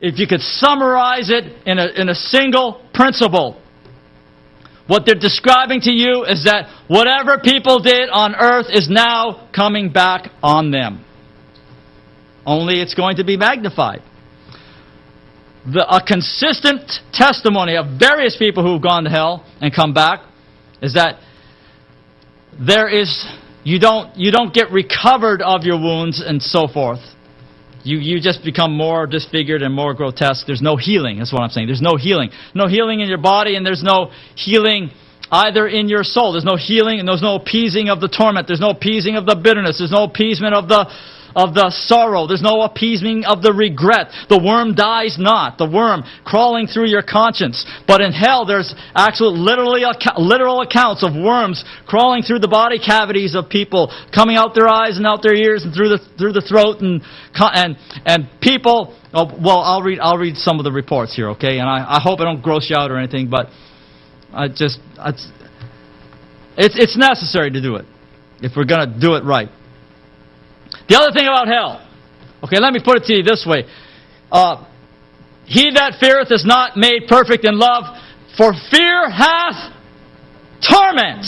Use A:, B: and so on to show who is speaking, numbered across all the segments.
A: if you could summarize it in a single principle, what they're describing to you is that whatever people did on earth is now coming back on them. Only it's going to be magnified. A consistent testimony of various people who have gone to hell and come back is that you don't get recovered of your wounds and so forth. You just become more disfigured and more grotesque. There's no healing, is what I'm saying. There's no healing. No healing in your body, and there's no healing either in your soul. There's no healing, and there's no appeasing of the torment. There's no appeasing of the bitterness. There's no appeasement of the sorrow. There's no appeasing of the regret. The worm dies not. The worm crawling through your conscience. But in hell, there's actual literal accounts of worms crawling through the body cavities of people, coming out their eyes and out their ears and through the throat, and people. Oh, well, I'll read some of the reports here, okay? And I hope I don't gross you out or anything, but it's necessary to do it if we're going to do it right. The other thing about hell, okay, let me put it to you this way. He that feareth is not made perfect in love, for fear hath torment.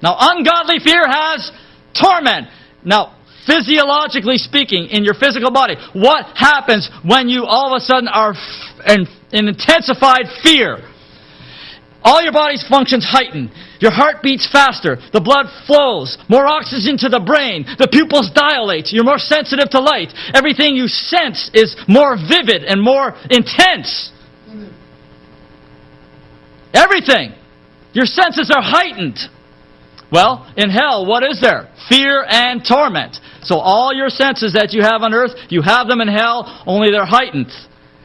A: Now, ungodly fear has torment. Now, physiologically speaking, in your physical body, what happens when you all of a sudden are in intensified fear? All your body's functions heighten. Your heart beats faster. The blood flows. More oxygen to the brain. The pupils dilate. You're more sensitive to light. Everything you sense is more vivid and more intense. Everything. Your senses are heightened. Well, in hell, what is there? Fear and torment. So all your senses that you have on earth, you have them in hell, only they're heightened.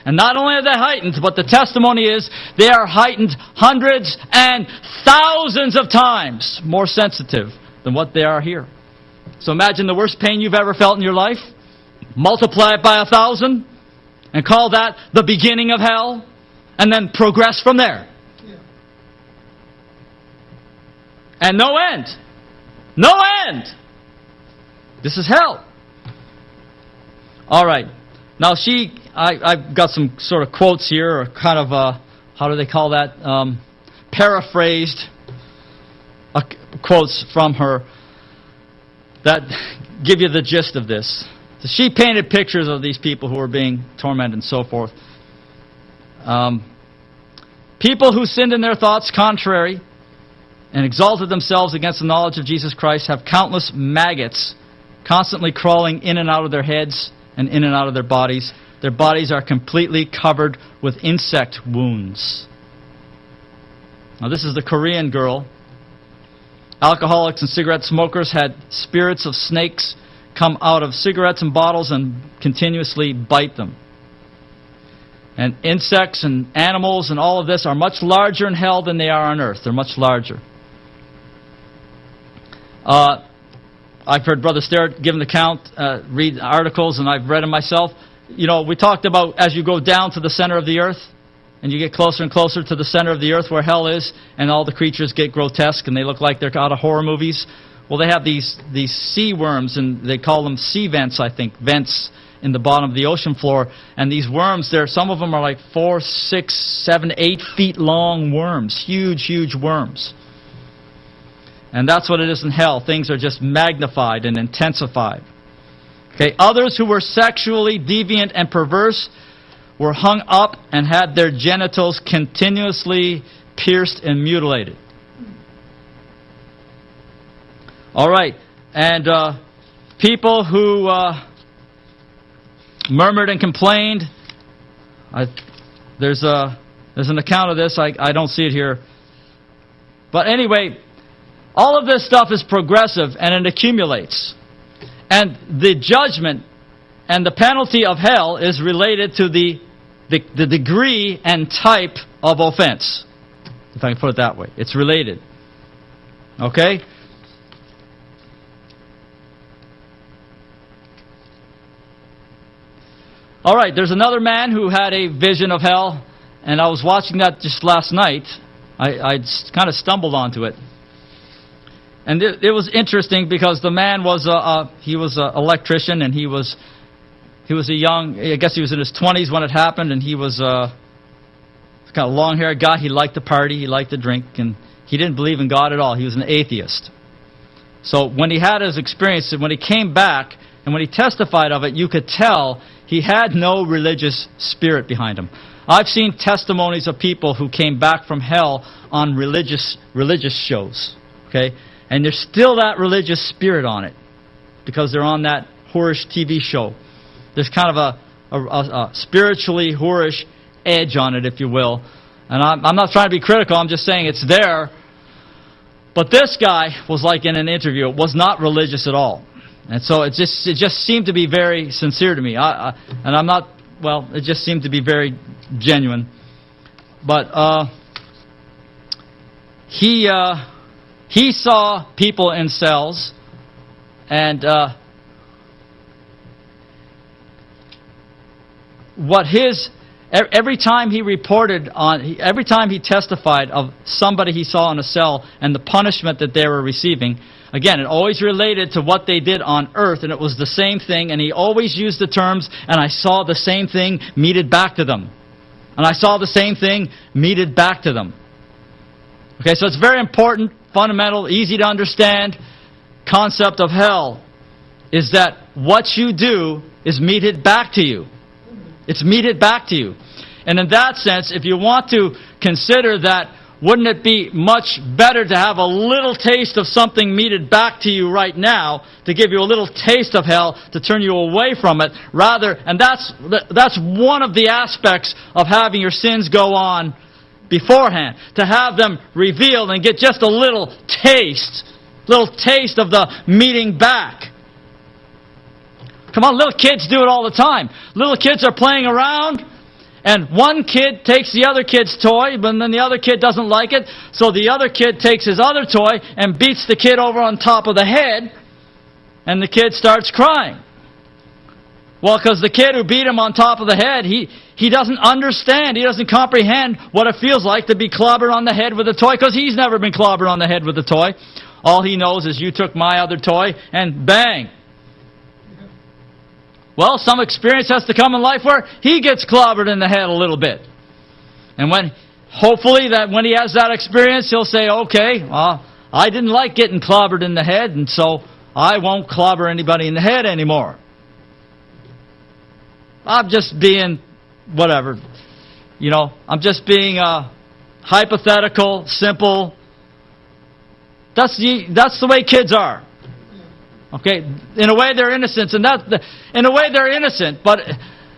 A: And not only are they heightened, but the testimony is they are heightened hundreds and thousands of times more sensitive than what they are here. So imagine the worst pain you've ever felt in your life. Multiply it by 1,000 and call that the beginning of hell, and then progress from there. Yeah. And no end. No end. This is hell. All right. Now I've got some sort of quotes here, or kind of, how do they call that? Paraphrased quotes from her that give you the gist of this. So she painted pictures of these people who were being tormented and so forth. People who sinned in their thoughts contrary and exalted themselves against the knowledge of Jesus Christ have countless maggots constantly crawling in and out of their heads and in and out of their bodies. Their bodies are completely covered with insect wounds. Now this is the Korean girl. Alcoholics and cigarette smokers had spirits of snakes come out of cigarettes and bottles and continuously bite them. And insects and animals and all of this are much larger in hell than they are on earth. They're much larger. I've heard Brother Starrett give an account, read articles, and I've read them myself. You know, we talked about as you go down to the center of the earth, and you get closer and closer to the center of the earth where hell is, and all the creatures get grotesque, and they look like they're out of horror movies. Well, they have these sea worms, and they call them sea vents, I think, vents in the bottom of the ocean floor. And these worms, some of them are like 4, 6, 7, 8 feet long worms. Huge, huge worms. And that's what it is in hell. Things are just magnified and intensified. Okay, others who were sexually deviant and perverse were hung up and had their genitals continuously pierced and mutilated. All right, and people who murmured and complained. There's an account of this. I don't see it here. But anyway, all of this stuff is progressive and it accumulates. And the judgment and the penalty of hell is related to the degree and type of offense. If I can put it that way. It's related. Okay? All right, there's another man who had a vision of hell, and I was watching that just last night. I kind of stumbled onto it. And it was interesting because the man was he was an electrician, and he was He was I guess he was in his 20s when it happened, and he was kind of long-haired guy. He liked to party, he liked to drink, and he didn't believe in God at all. He was an atheist. So when he had his experience, and when he came back, and when he testified of it, you could tell he had no religious spirit behind him. I've seen testimonies of people who came back from hell on religious shows, okay? And there's still that religious spirit on it because they're on that whorish TV show. There's kind of a spiritually whorish edge on it, if you will. And I'm not trying to be critical, I'm just saying it's there. But this guy was like in an interview, it was not religious at all. And so it just seemed to be very sincere to me. And I'm not, well, it just seemed to be very genuine. But he saw people in cells, and every time he reported on, every time he testified of somebody he saw in a cell and the punishment that they were receiving, again, it always related to what they did on earth, and it was the same thing, and he always used the terms, and I saw the same thing meted back to them. And I saw the same thing meted back to them. Okay, so it's very important, fundamental, easy to understand concept of hell is that what you do is meted back to you. It's meted back to you. And in that sense, if you want to consider that, wouldn't it be much better to have a little taste of something meted back to you right now, to give you a little taste of hell, to turn you away from it, rather, and that's one of the aspects of having your sins go on beforehand, to have them revealed and get just a little taste of the meeting back. Come on, little kids do it all the time. Little kids are playing around, and one kid takes the other kid's toy, but then the other kid doesn't like it, so the other kid takes his other toy and beats the kid over on top of the head, and the kid starts crying. Well, because the kid who beat him on top of the head, he doesn't understand, he doesn't comprehend what it feels like to be clobbered on the head with a toy, because he's never been clobbered on the head with a toy. All he knows is you took my other toy, and bang. Well, some experience has to come in life where he gets clobbered in the head a little bit. And hopefully when he has that experience, he'll say, okay, well, I didn't like getting clobbered in the head, and so I won't clobber anybody in the head anymore. I'm just being, whatever, I'm just being hypothetical, simple. That's the way kids are. Okay, in a way they're innocent, in a way they're innocent, but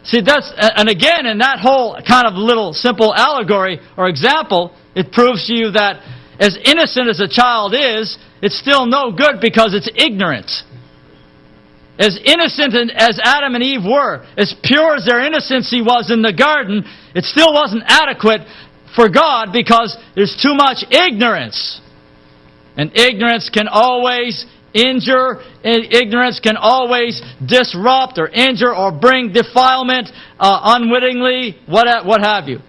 A: see and again in that whole kind of little simple allegory or example, it proves to you that as innocent as a child is, it's still no good because it's ignorant. As innocent as Adam and Eve were, as pure as their innocency was in the garden, it still wasn't adequate for God because there's too much ignorance. And ignorance can always injure, ignorance can always disrupt or injure or bring defilement unwittingly, what have you.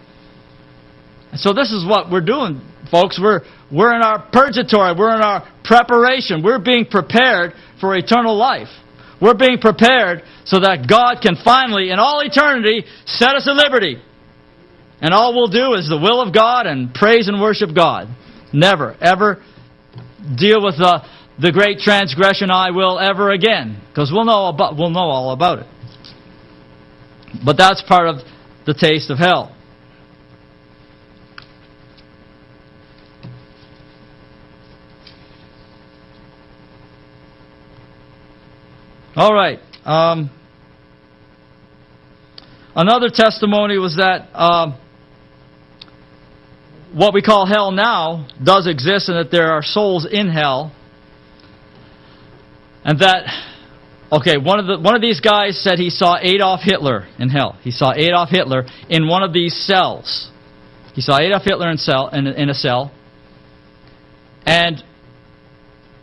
A: And so this is what we're doing, folks. We're in our purgatory. We're in our preparation. We're being prepared for eternal life. We're being prepared so that God can finally, in all eternity, set us at liberty. And all we'll do is the will of God and praise and worship God. Never, ever deal with the great transgression I will ever again, because we'll know all about it. But that's part of the taste of hell. All right. Another testimony was that what we call hell now does exist, and that there are souls in hell. And that, okay, one of these guys said he saw Adolf Hitler in hell. He saw Adolf Hitler in one of these cells. He saw Adolf Hitler in a cell. And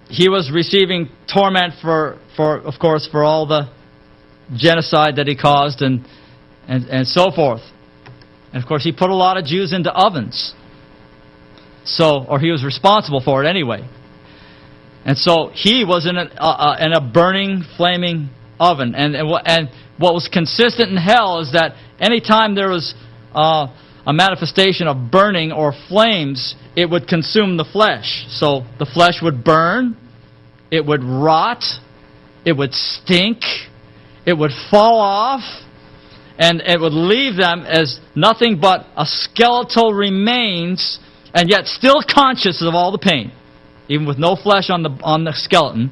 A: he was receiving torment for of course, for all the genocide that he caused and so forth. And of course, he put a lot of Jews into ovens. Or he was responsible for it anyway. And so he was in a burning, flaming oven. And what was consistent in hell is that anytime there was a manifestation of burning or flames, it would consume the flesh. So the flesh would burn, it would rot, it would stink, it would fall off, and it would leave them as nothing but a skeletal remains, and yet still conscious of all the pain, even with no flesh on the skeleton,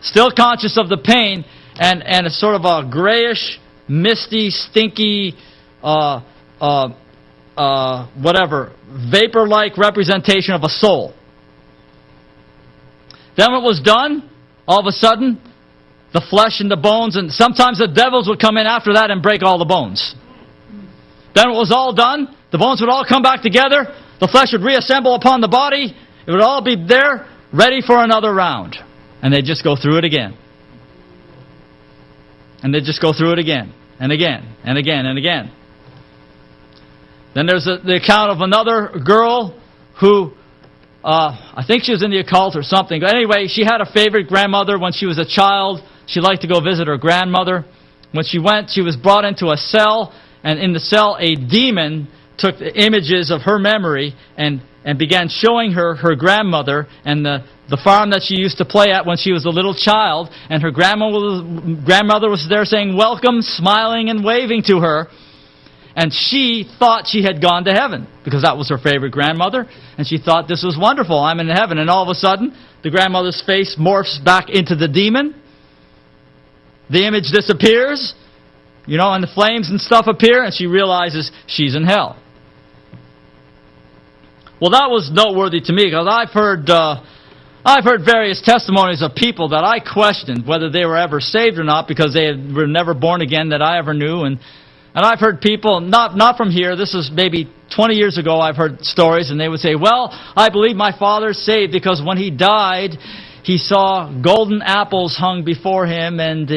A: still conscious of the pain, and it's sort of a grayish, misty, stinky, whatever, vapor-like representation of a soul. Then when it was done, all of a sudden, the flesh and the bones, and sometimes the devils would come in after that and break all the bones. Then when it was all done, the bones would all come back together, the flesh would reassemble upon the body, it would all be there, ready for another round. And they'd just go through it again. And they'd just go through it again, and again, and again, and again. Then there's the account of another girl who, I think she was in the occult or something. But anyway, she had a favorite grandmother when she was a child. She liked to go visit her grandmother. When she went, she was brought into a cell, and in the cell a demon took the images of her memory and began showing her her grandmother and the farm that she used to play at when she was a little child. And her grandmother was there saying welcome, smiling and waving to her. And she thought she had gone to heaven because that was her favorite grandmother. And she thought, this was wonderful, I'm in heaven. And all of a sudden, the grandmother's face morphs back into the demon. The image disappears, and the flames and stuff appear, and she realizes she's in hell. Well, that was noteworthy to me because I've heard various testimonies of people that I questioned whether they were ever saved or not because they were never born again that I ever knew. And I've heard people, not from here, this is maybe 20 years ago, I've heard stories, and they would say, well, I believe my father's saved because when he died, he saw golden apples hung before him, and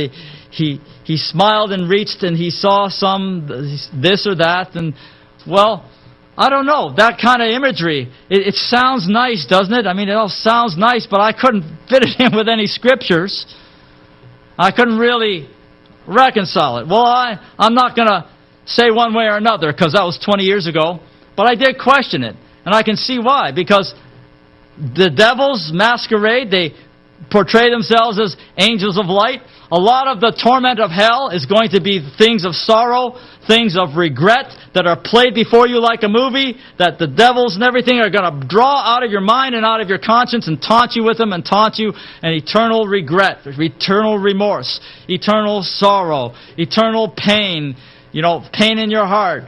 A: he smiled and reached, and he saw some this or that. And, well, I don't know, that kind of imagery, it sounds nice, doesn't it? I mean, it all sounds nice, but I couldn't fit it in with any scriptures. I couldn't really reconcile it. Well, I'm not going to say one way or another because that was 20 years ago, but I did question it, and I can see why. Because the devils masquerade, they portray themselves as angels of light. A lot of the torment of hell is going to be things of sorrow, things of regret that are played before you like a movie, that the devils and everything are going to draw out of your mind and out of your conscience and taunt you with them and taunt you, and eternal regret, eternal remorse, eternal sorrow, eternal pain, pain in your heart,